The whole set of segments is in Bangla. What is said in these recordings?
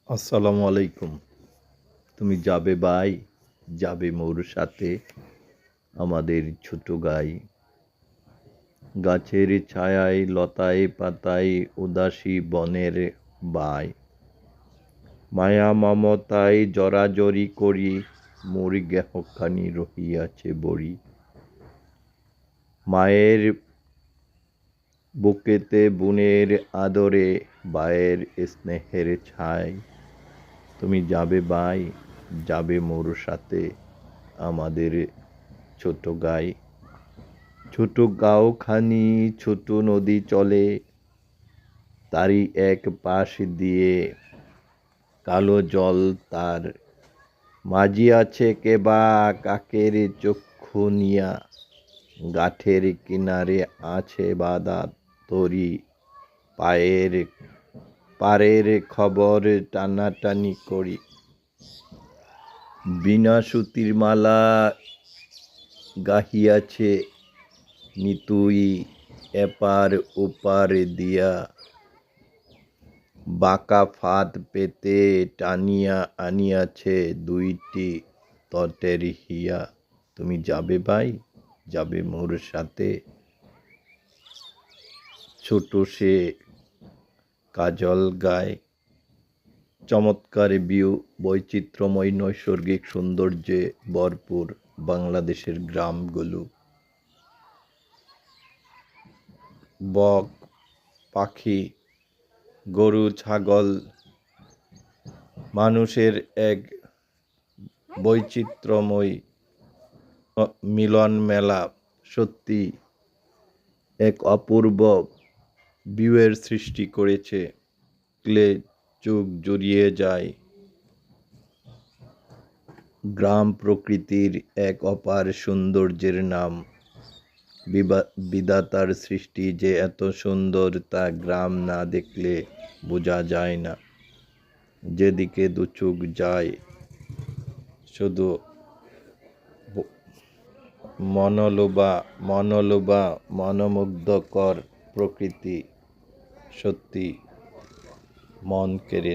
আসসালামু আলাইকুম। তুমি যাবে ভাই, যাবে মোর সাথে, আমাদের ছোট গাই। গাছের ছায়ায় লতায় পাতায় উদাসী বনের বাই। মায়া মমতায় জরাজরি করি, মোর গেহখানি রহিয়াছে বড়ি। মায়ের বুকেতে বুনের আদরে, বায়ের স্নেহের ছাই। তুমি যাবে ভাই, যাবে মোর সাথে, আমাদের ছোট গাই। ছোট গাঁওখানি ছোট নদী চলে, তারই এক পাশ দিয়ে কালো জল তার। মাঝি আছে কেবা কাকের চক্ষু নিয়া, গাঠের কিনারে আছে বাঁধা তরি। পারের খবর টানাটানি করি। বিনা সুতির মালা গাহিয়াছে নিতুই, এপার ওপার দিয়া। বাঁকা ফাঁদ পেতে টানিয়া আনিয়াছে দুইটি তটের হিয়া। তুমি যাবে ভাই, যাবে মোর সাথে। ছোট সে কাজল গায়। চমৎকার ভিউ, বৈচিত্র্যময় নৈসর্গিক সৌন্দর্যে ভরপুর বাংলাদেশের গ্রামগুলো। বক, পাখি, গরু, ছাগল, মানুষের এক বৈচিত্র্যময় মিলন মেলা সত্যি এক অপূর্ব ভিউয়ের সৃষ্টি করেছে। চোখ জুড়িয়ে যায়। গ্রাম প্রকৃতির এক অপার সৌন্দর্যের নাম। বিধাতার সৃষ্টি যে এত সুন্দর তা গ্রাম না দেখলে বোঝা যায় না। যেদিকে দু চোখ যায় শুধু মনোলোভা মনোমুগ্ধকর প্রকৃতি, সত্যি মন কেড়ে।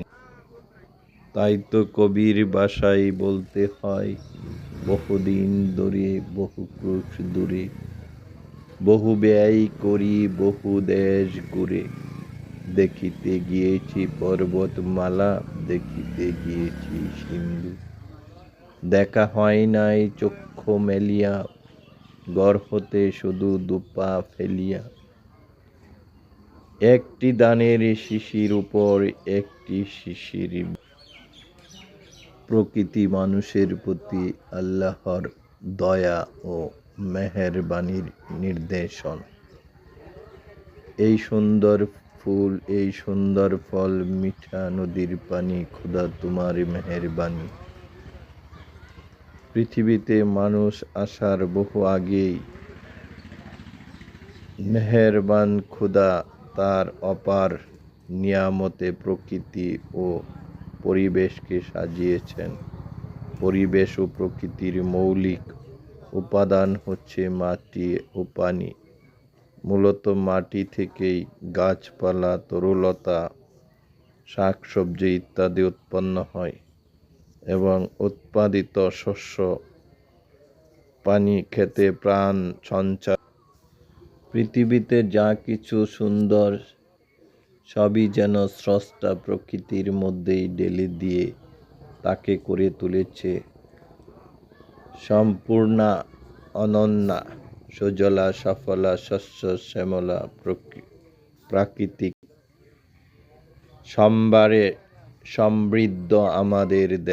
তাই তো কবির ভাষায় বলতে হয়, বহুদিন ধরে বহু ক্রোশ দূরে, বহু ব্যয় করি বহু দেশ ঘুরে। দেখিতে গিয়েছি পর্বতমালা, দেখিতে গিয়েছি সিন্ধু। দেখা হয় নাই চক্ষু মেলিয়া, ঘর হতে শুধু দুপা ফেলিয়া। একটি দানের শিশির উপর একটি শিশির। প্রকৃতি মানুষের প্রতি আল্লাহর দয়া ও মেহেরবানির নিদর্শন। এই সুন্দর ফুল, এই সুন্দর ফল, মিঠা নদীর পানি, খোদা তোমার মেহেরবানি। পৃথিবীতে মানুষ আসার বহু আগেই মেহেরবান খোদা তার অপার নিয়ামতে প্রকৃতি ও পরিবেশকে সাজিয়েছেন। পরিবেশ ও প্রকৃতির মৌলিক উপাদান হচ্ছে মাটি ও পানি। মূলত মাটি থেকেই গাছপালা, তরুলতা, শাকসবজি ইত্যাদি উৎপন্ন হয় এবং উৎপাদিত শস্য পানি খেতে প্রাণ সঞ্চার। পৃথিবীতে যা কিছু সুন্দর সবই যেন স্রষ্টা প্রকৃতির মধ্যেই ঢেলে দিয়ে তাকে করে তুলেছে সম্পূর্ণা, অনন্যা, সুজলা, সফলা, শস্য শ্যামলা, প্রাকৃতিক সম্ভারে সমৃদ্ধ আমাদের দেশ।